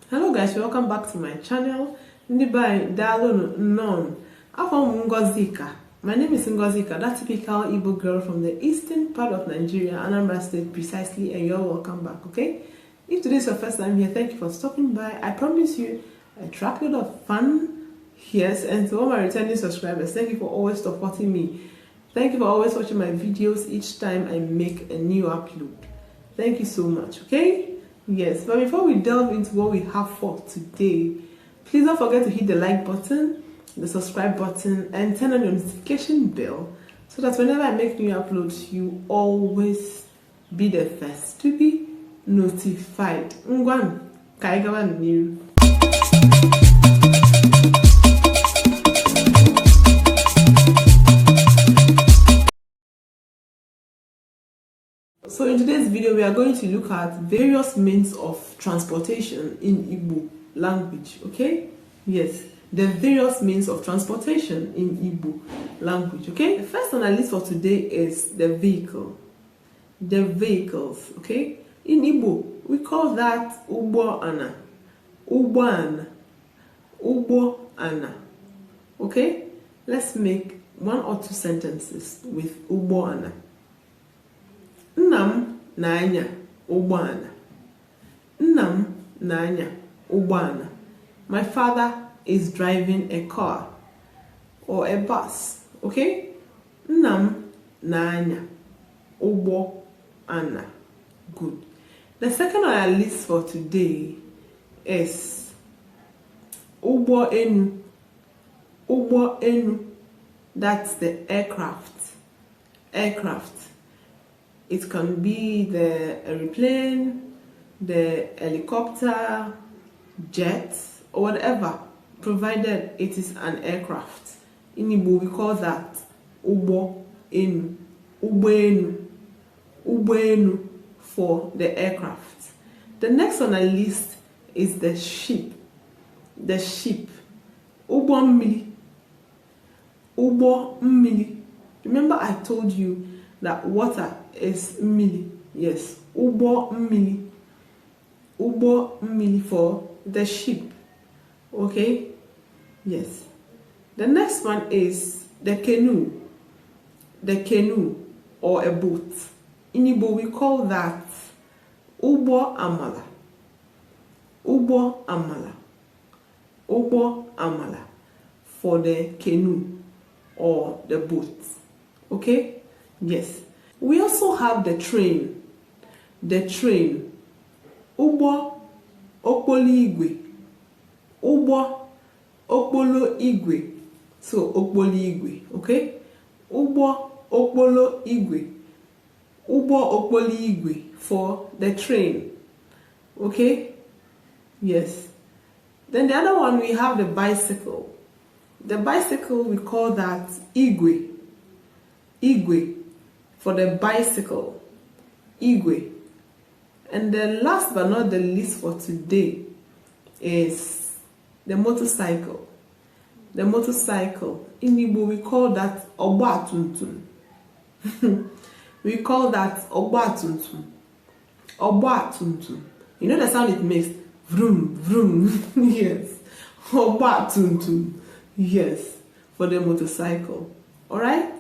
Hello guys, welcome back to my channel. My name is Ngozika, that typical Igbo girl from the eastern part of Nigeria, Anambra State precisely, and you're welcome back, okay? If today is your first time here, thank you for stopping by. I promise you a truckload of fun, yes, and to all my returning subscribers, thank you for always supporting me. Thank you for always watching my videos each time I make a new upload. Thank you so much, okay? Yes, but before we delve into what we have for today, please don't forget to hit the like button, the subscribe button, and turn on your notification bell so that whenever I make new uploads, you always be the first to be notified. Ngwan, kaigawa new. So in today's video, we are going to look at various means of transportation in Igbo language, okay? Yes, the various means of transportation in Igbo language, okay? The first on our list for today is the vehicle. The vehicles, okay? In Igbo, we call that Ubo Ana. Ubo Ana. Ubo Ana. Okay? Let's make one or two sentences with Ubo Ana. Nnam na-anya ụgbọala. Nnam na-anya ụgbọala. My father is driving a car or a bus. Okay? Nnam na-anya ụgbọala. Good. The second on our list for today is ụgbọ enu. Ụgbọ enu. That's the aircraft. Aircraft. It can be the airplane, the helicopter, jet, or whatever, provided it is an aircraft. In Igbo, we call that Ubo Enu. Ubo Enu. Ubo Enu for the aircraft. The next on our list is the ship. The ship. Ubo Mmili. Ubo Mmili. Remember I told you that water is mmili. Yes, Ubo Mmili. Ubo Mmili for the ship. Okay? Yes. The next one is the canoe. The canoe or a boat. In Igbo we call that Ubo Amala. Ubo Amala. Ubo Amala for the canoe or the boat. Okay? Yes. We also have the train. The train. Ubo okpolo igwe. Ubo okpolo igwe. So okpolo igwe. Okay? Ubo okpolo igwe. Ubo okpolo igwe for the train. Okay? Yes. Then the other one we have the bicycle. The bicycle we call that igwe. Igwe for the bicycle. Igwe. And the last but not the least for today is the motorcycle. The motorcycle. In Igbo we call that Ogbatumtum. We call that Ogbatumtum. Ogbatumtum. You know the sound it makes? Vroom, vroom. Yes. Ogbatumtum. Yes. For the motorcycle. Alright?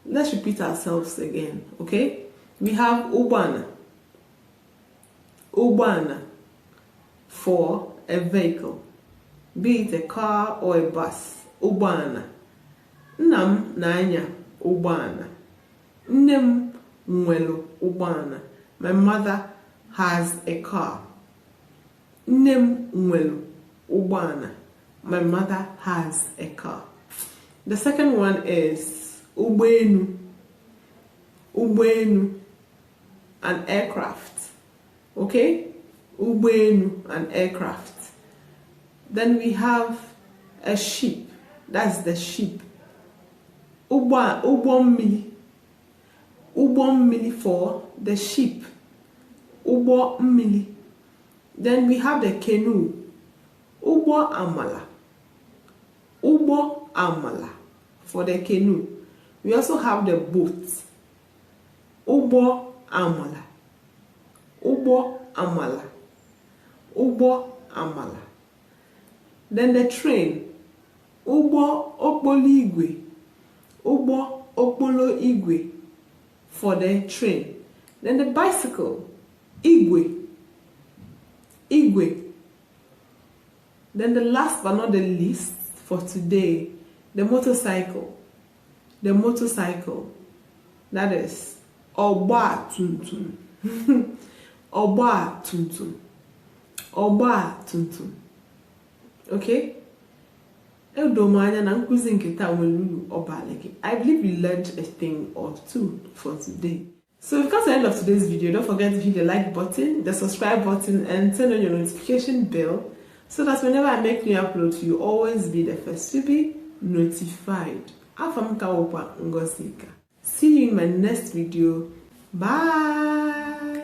Let's repeat ourselves again, okay? We have Ubana. Ubana for a vehicle, be it a car or a bus. Ubana. Nnam na-anya Ubana. Nnem nwelu Ubana. My mother has a car. Nnem nwelu Ubana. My mother has a car. The second one is Ubo Enu. Ubo Enu, an aircraft. Okay? Ubo Enu, an aircraft. Then we have a ship. That's the ship. Ubo Mmili. Ubo Mmili for the ship. Ubo Mmili. Then we have the canoe. Ubo Amala. Ubo Amala for the canoe. We also have the boat. Ubo Amala. Ubo Amala. Ubo amala. Then the train, ụgbọ okporo igwe, ụgbọ okporo igwe for the train. Then the bicycle, igwe, igwe. Then the last but not the least for today, the motorcycle. The motorcycle, that is ọgba tum tum. Ọgba tum tum. Ọgba tum tum. Okay? I believe you learned a thing or two for today. So if you come to the end of today's video, don't forget to hit the like button, the subscribe button, and turn on your notification bell so that whenever I make new uploads, you always be the first to be notified. See you in my next video. Bye.